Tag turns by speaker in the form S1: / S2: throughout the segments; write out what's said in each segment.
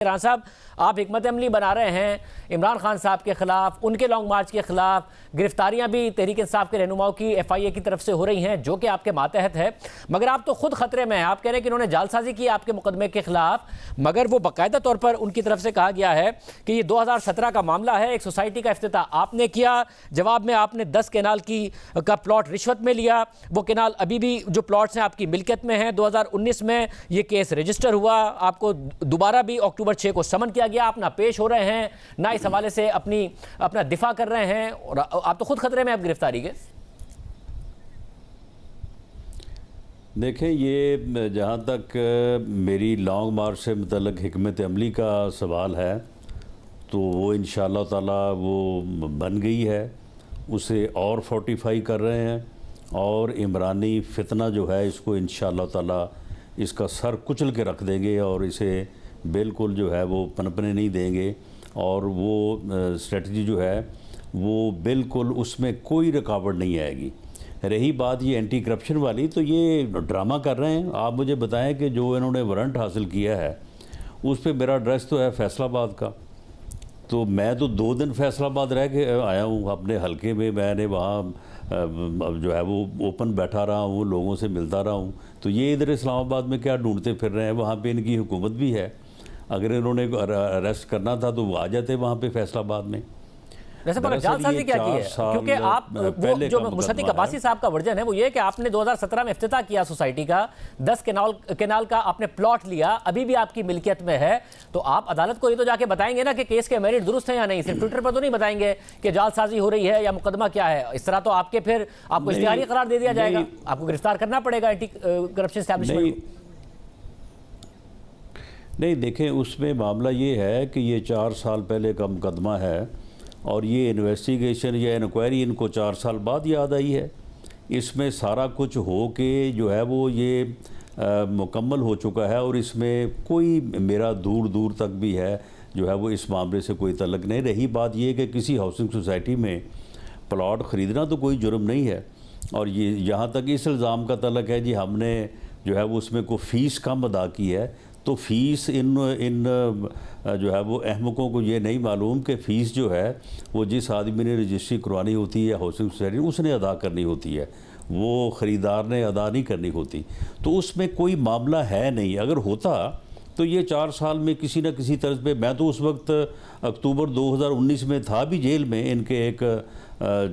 S1: इमरान साहब, आप हिकमत अमली बना रहे हैं इमरान खान साहब के खिलाफ, उनके लॉन्ग मार्च के खिलाफ। गिरफ्तारियां भी तहरीक इंसाफ के रहनुमाओं की FIA की तरफ से हो रही हैं, जो कि आपके मातहत है, मगर आप तो खुद खतरे में हैं। आप कह रहे हैं कि इन्होंने जालसाजी की आपके मुकदमे के खिलाफ, मगर वो बाकायदा तौर पर उनकी तरफ से कहा गया है कि ये 2017 का मामला है। एक सोसाइटी का इफ्तिताह आपने किया, जवाब में आपने 10 केनाल का प्लॉट रिश्वत में लिया। वो केनाल अभी भी जो प्लॉट्स हैं आपकी मिल्कियत में हैं। 2019 में ये केस रजिस्टर हुआ, आपको दोबारा भी अक्टूबर 6 को समन किया गया। आप ना पेश हो रहे हैं, ना इस हवाले से अपना दिफा कर रहे हैं, और आप तो खुद खतरे में आप गिरफ्तारी के।
S2: देखें, ये जहाँ तक मेरी लॉन्ग मार्च से मुतल्लिक़ हिकमत अमली का सवाल है, तो वो इंशाअल्लाह ताला वो बन गई है। उसे और फोर्टिफाई कर रहे हैं, और इमरानी फितना जो है इसको इंशाअल्लाह ताला इसका सर कुचल के रख देंगे, और इसे बिल्कुल जो है वो पनपने नहीं देंगे। और वो स्ट्रेटजी जो है वो बिल्कुल उसमें कोई रुकावट नहीं आएगी। रही बात ये एंटी करप्शन वाली, तो ये ड्रामा कर रहे हैं। आप मुझे बताएं कि जो इन्होंने वारंट हासिल किया है उस पर मेरा एड्रेस तो है फैसलाबाद का, तो मैं तो 2 दिन फैसलाबाद रह के आया हूँ अपने हलके में। मैंने वहाँ जो है वो ओपन बैठा रहा हूँ, लोगों से मिलता रहा हूँ। तो ये इधर इस्लामाबाद में क्या ढूंढते फिर रहे हैं? वहाँ पे इनकी हुकूमत भी है। अगर इन्होंने अरेस्ट करना था तो वो आ जाते वहाँ पे फैसलाबाद में।
S1: वैसे पर जालसाजी क्या की है? क्योंकि आप वो जो मुशतिक अब्बासी साहब का वर्जन है वो ये कि आपने 2017 में इफ्तिताह किया सोसाइटी का, 10 केनाल का आपने प्लॉट लिया, अभी भी आपकी मिल्कियत में है। तो आप अदालत को ये तो जाके बताएंगे ना कि केस के मेरिट दुरुस्त हैं या नहीं। सिर्फ ट्विटर पर तो नहीं बताएंगे कि जालसाजी हो रही है या मुकदमा क्या है। इस तरह तो फिर आपको इश्तिहारी करार दे दिया जाएगा, आपको गिरफ्तार करना पड़ेगा एंटी करप्शन एस्टैब्लिशमेंट।
S2: नहीं, देखें, उसमें मामला ये है कि ये 4 साल पहले का मुकदमा है, और ये इन्वेस्टिगेशन या इंक्वायरी इनको 4 साल बाद याद आई है। इसमें सारा कुछ हो के जो है वो ये मुकम्मल हो चुका है, और इसमें कोई मेरा दूर दूर तक भी है जो है वो इस मामले से कोई तल्लुक़ नहीं। रही बात ये कि किसी हाउसिंग सोसाइटी में प्लॉट ख़रीदना तो कोई जुर्म नहीं है, और ये यहाँ तक इस इल्ज़ाम का तल्लुक़ है जी हमने जो है वो उसमें कोई फ़ीस कम अदा की है, तो फ़ीस इन जो है वो अहमकों को ये नहीं मालूम कि फ़ीस जो है वो जिस आदमी ने रजिस्ट्री करवानी होती है हाउसिंग सोसाइटी उसने अदा करनी होती है, वो ख़रीदार ने अदा नहीं करनी होती। तो उसमें कोई मामला है नहीं। अगर होता तो ये 4 साल में किसी न किसी तरह पे, मैं तो उस वक्त अक्टूबर 2019 में था भी जेल में इनके एक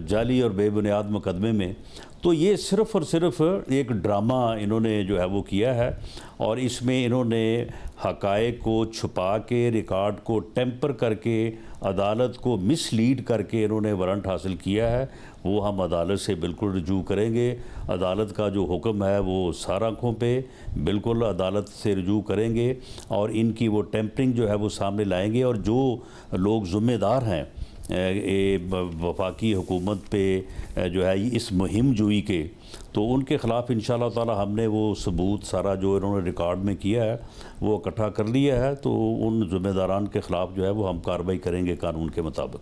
S2: जाली और बेबुनियाद मुकदमे में। तो ये सिर्फ़ और सिर्फ एक ड्रामा इन्होंने जो है वो किया है, और इसमें इन्होंने हक़ाइक़ को छुपा के, रिकॉर्ड को टेम्पर करके, अदालत को मिसलीड करके इन्होंने वारंट हासिल किया है। वो हम अदालत से बिल्कुल रजू करेंगे। अदालत का जो हुक्म है वो सार आँखों पे बिल्कुल अदालत से रजू करेंगे, और इनकी वो टेम्परिंग जो है वो सामने लाएंगे। और जो लोग ज़िम्मेदार हैं वफाकी हुकूमत पे जो है इस मुहिम जुई के, तो उनके ख़िलाफ़ इंशाअल्लाह ताला हमने वो सबूत सारा जो इन्होंने रिकॉर्ड में किया है वो इकट्ठा कर लिया है। तो उन ज़िम्मेदारान के ख़िलाफ़ जो है वो हम कार्रवाई करेंगे कानून के मुताबिक।